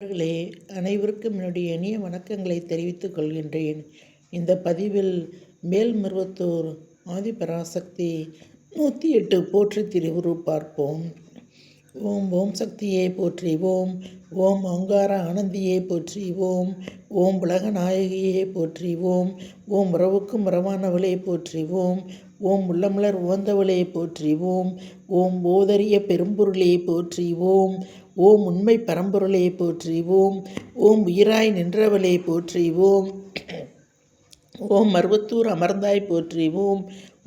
நண்பர்களே, அனைவருக்கும் என்னுடைய இனிய வணக்கங்களை தெரிவித்துக் கொள்கின்றேன். இந்த பதிவில் மேல்மருவத்தூர் ஆதிபராசக்தி 108 போற்றி திருவுரு பார்ப்போம். ஓம் ஓம் சக்தியை போற்றி ஓம். ஓம் ஓங்கார ஆனந்தியை போற்றி ஓம். ஓம் உலகநாயகியை போற்றி ஓம். ஓம் உறவுக்கும் உறவானவளை போற்றி ஓம். ஓம் உள்ளமலர் உவந்தவளை போற்றி ஓம். ஓம் ஓதரிய பெரும்பொருளை போற்றி ஓம். ஓம் உண்மை பரம்பொருளை போற்றி ஓம். ஓம் உயிராய் நின்றவளை போற்றி ஓம். ஓம் மருவத்தூர் அமர்ந்தாய் போற்றி ஓம்.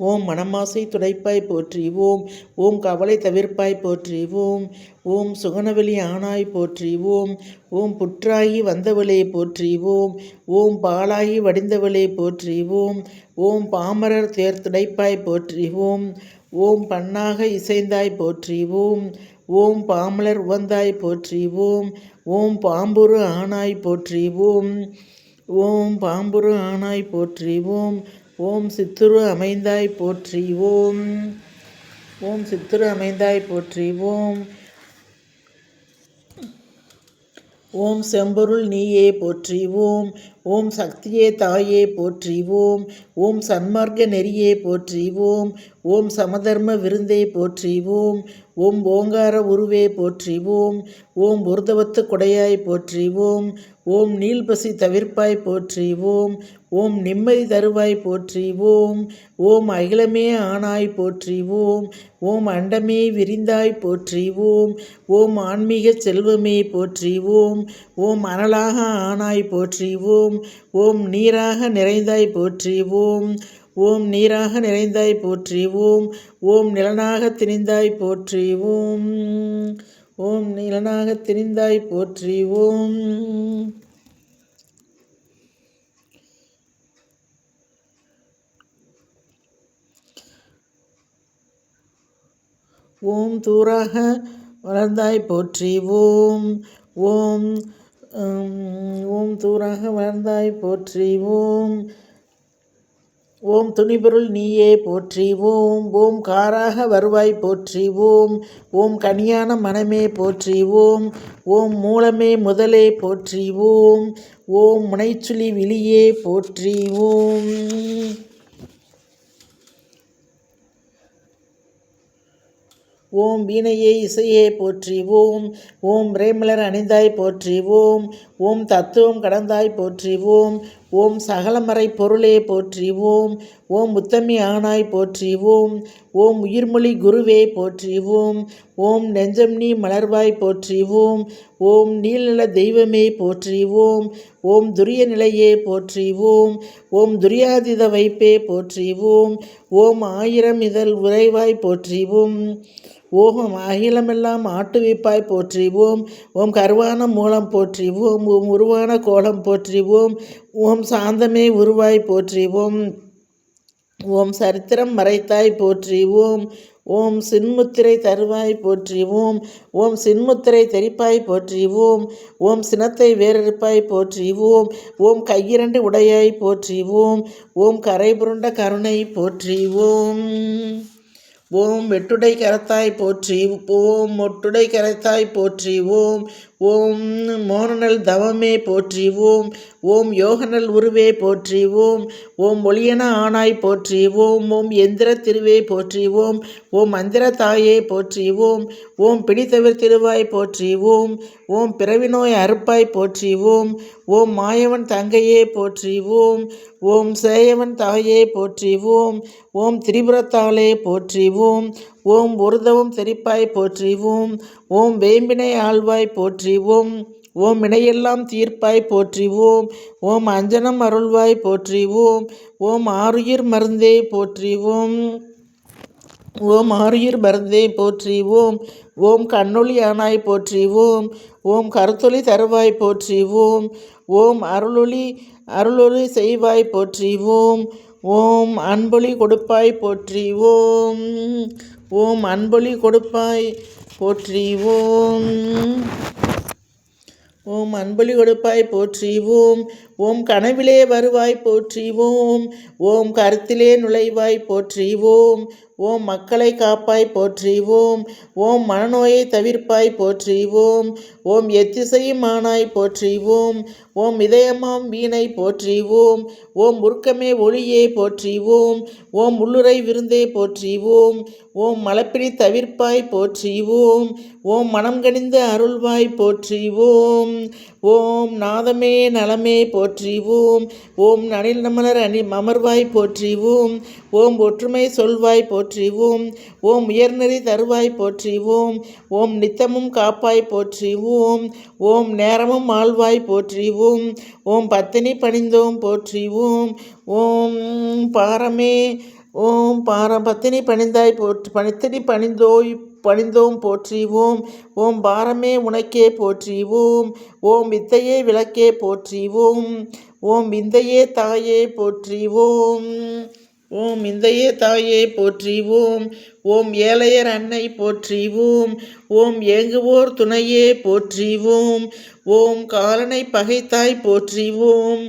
ஓம் மணமாசை துடைப்பாய் போற்றி ஓம். ஓம் கவலை தவிர்ப்பாய் போற்றி ஓம். ஓம் சுகனவெளி ஆனாய் போற்றி ஓம். ஓம் புற்றாகி வந்தவளே போற்றி ஓம். ஓம் பாலாகி வடிந்தவளே போற்றி ஓம். ஓம் பாமரர் தேர் துடைப்பாய் போற்றி ஓம். ஓம் பண்ணாக இசைந்தாய் போற்றி ஓம். ஓம் பாமலர் உவந்தாய் போற்றி ஓம். ஓம் பாம்புரு ஆனாய் போற்றி ஓம். ஓம் பாம்புரு ஆனாய் போற்றி ஓம். ஓம் சித்துரு அமைந்தாய் போற்றி ஓம். ஓம் சித்துரு அமைந்தாய் போற்றி ஓம். ஓம் செம்பொருள் நீயே போற்றி ஓம். ஓம் சக்தியே தாயே போற்றி ஓம். ஓம் சன்மார்க்க நெறியே போற்றி ஓம். ஓம் சமதர்ம விருந்தே போற்றி ஓம். ஓம் ஓங்கார உருவே போற்றி ஓம். ஓம் உருதவத்து கொடையாய் போற்றி ஓம். ஓம் நீள்பசி தவிர்ப்பாய் போற்றி ஓம். ஓம் நிம்மதி தருவாய் போற்றி ஓம். ஓம் அகிலமே ஆனாய் போற்றி ஓம். ஓம் அண்டமே விரிந்தாய் போற்றி ஓம். ஓம் ஆன்மீக செல்வமே போற்றி ஓம். ஓம் அனலாக ஆனாய் போற்றி ஓம். ஓம் நீராக நிறைந்தாய் போற்றி ஓம். ஓம் நீராக நிறைந்தாய் போற்றி ஓம். ஓம் நிலனாக திணிந்தாய் போற்றி ஓம். ஓம் நிலனாக திணிந்தாய் போற்றி ஓம். ஓம் தூராக வளர்ந்தாய் போற்றி ஓம். ஓம் ஓம் தூராக வளர்ந்தாய் போற்றி ஓம். ஓம் துணிபொருள் நீயே போற்றி ஓம். ஓம் காராக வருவாய் போற்றி ஓம். ஓம் கனியான மனமே போற்றி ஓம். ஓம் மூலமே முதலே போற்றி ஓம். ஓம் முனைச்சுழி விழியே போற்றி ஓம். ஓம் வீணையே இசையே போற்றி ஓம். ஓம் ரேமலர் அணிந்தாய் போற்றி ஓம். ஓம் தத்துவம் கடந்தாய் போற்றி ஓம். ஓம் சகலமறை பொருளே போற்றி ஓம். ஓம் உத்தமி ஆனாய் போற்றி ஓம். ஓம் உயிர்மொழி குருவே போற்றி ஓம். ஓம் நெஞ்சம் நீ மலர்வாய் போற்றி ஓம். ஓம் நீல்நில தெய்வமே போற்றி ஓம். ஓம் துரிய நிலையே போற்றி ஓம். ஓம் துரியாதித வைப்பே போற்றி ஓம். ஓம் ஆயிரம் இதழ் உறைவாய் போற்றி ஓம். ஓம் அகிலமெல்லாம் ஆட்டுவிப்பாய் போற்றி ஓம். ஓம் கருவான மூலம் போற்றி ஓம். ஓம் உருவான கோலம் போற்றி ஓம். ஓம் சாந்தமே உருவாய் போற்றி ஓம். ஓம் சரித்திரம் மறைத்தாய் போற்றி ஓம். ஓம் சின்முத்திரை தருவாய் போற்றி ஓம். ஓம் சின்முத்திரை தெரிப்பாய் போற்றி ஓம். ஓம் சினத்தை வேறறுப்பாய் போற்றி ஓம். ஓம் கையிரண்டு உடையாய் போற்றி ஓம். ஓம் கரை புரண்ட கருணை போற்றி ஓம். ஓம் வெட்டுடை கரத்தாய் போற்றி ஓம். மொட்டுடை கரத்தாய் போற்றி ஓம். ஓம் மோனநல் தவமே போற்றி ஓம். ஓம் யோகநல் உருவே போற்றி ஓம். ஓம் ஒளியன ஆனாய் போற்றி ஓம். ஓம் எந்திர திருவே போற்றி ஓம். ஓம் மந்திர தாயே போற்றி ஓம். ஓம் பிடித்தவர் திருவாய் போற்றி ஓம். ஓம் பிறவிநோய் அறுப்பாய் போற்றி ஓம். ஓம் மாயவன் தங்கையே போற்றி ஓம். ஓம் சேயவன் தாயே போற்றி ஓம். ஓம் திரிபுரத்தாளே போற்றி ஓம். ஓம் ஒருதவும் தெரிப்பாய் போற்றி ஓம். ஓம் வேம்பினை ஆழ்வாய் போற்றி ஓம். ஓம் இணையெல்லாம் தீர்ப்பாய் போற்றி ஓம். ஓம் அஞ்சனம் அருள்வாய் போற்றி ஓம். ஓம் ஆருயிர் மருந்தே போற்றி ஓம். ஓம் ஆருயிர் மருந்தே போற்றி ஓம். ஓம் கண்ணொளி ஆனாய் போற்றி ஓம். ஓம் கருத்தொளி தருவாய் போற்றி ஓம். ஓம் அருளொளி செய்வாய் போற்றி ஓம். ஓம் அன்பொளி கொடுப்பாய் போற்றி ஓம். ஓம் அன்பொளி கொடுப்பாய் போற்றி ஓம். ஓம் அன்பொலி கொடுப்பாய் போற்றி ஓம். ஓம் கனவிலே வருவாய் போற்றிவோம். ஓம் கருத்திலே நுழைவாய் போற்றிவோம். ஓம் மக்களை காப்பாய் போற்றிவோம். ஓம் மனநோயை தவிர்ப்பாய் போற்றிவோம். ஓம் எத்திசையும் ஆனாய் போற்றிவோம். ஓம் இதயமாம் வீணை போற்றிவோம். ஓம் உருக்கமே ஒளியே போற்றிவோம். ஓம் உள்ளுரை விருந்தே போற்றிவோம். ஓம் மலப்பினி தவிர்ப்பாய் போற்றிவோம். ஓம் மனம் கனிந்து அருள்வாய் போற்றிவோம். ஓம் நாதமே நலமே போற்றிவோம். ஓம் நனில் நமலர் அமர்வாய் போற்றிவோம். ஓம் ஒற்றுமை சொல்வாய் போற்றிவோம். ஓம் உயர்நெறி தருவாய் போற்றிவோம். ஓம் நித்தமும் காப்பாய் போற்றிவோம். ஓம் நேரமும் ஆழ்வாய் போற்றிவோம். ஓம் பத்தினி பணிந்தோம் போற்றிவோம். ஓம் பாரமே பத்தினி பணிந்தாய் பத்தினி பணிந்தோம் போற்றிவோம். ஓம் பாரமே உனக்கே போற்றிவோம். ஓம் வித்தையே விளக்கே போற்றிவோம். ஓம் விந்தையே தாயே போற்றிவோம். ஓம் விந்தையே தாயே போற்றிவோம். ஓம் ஏழையர் அன்னை போற்றிவோம். ஓம் ஏங்குவோர் துணையே போற்றிவோம். ஓம் காலனை பகைத்தாய் போற்றிவோம்.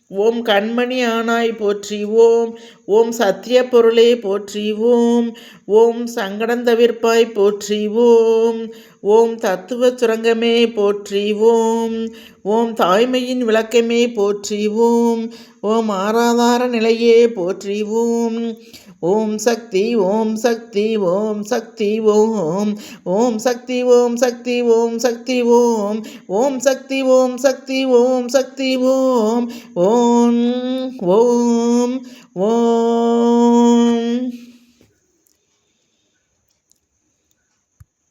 ஓம் கண்மணி ஆனாய் போற்றிவோம். ஓம் சத்திய பொருளே போற்றிவோம். ஓம் சங்கடந்தவிர்ப்பாய் போற்றிவோம். ஓம் தத்துவ சுரங்கமே போற்றிவோம். ஓம் தாய்மையின் விளக்கமே போற்றிவோம். ஓம் ஆராதார நிலையே போற்றிவோம். ஓம் சக்தி ஓம் சக்தி ஓம் சக்தி ஓம் ஓம் சக்தி ஓம் சக்தி ஓம் சக்தி ஓம் ஓம் சக்தி ஓம் சக்தி ஓம் சக்தி ஓம் ஓம் ஓம் ஓம்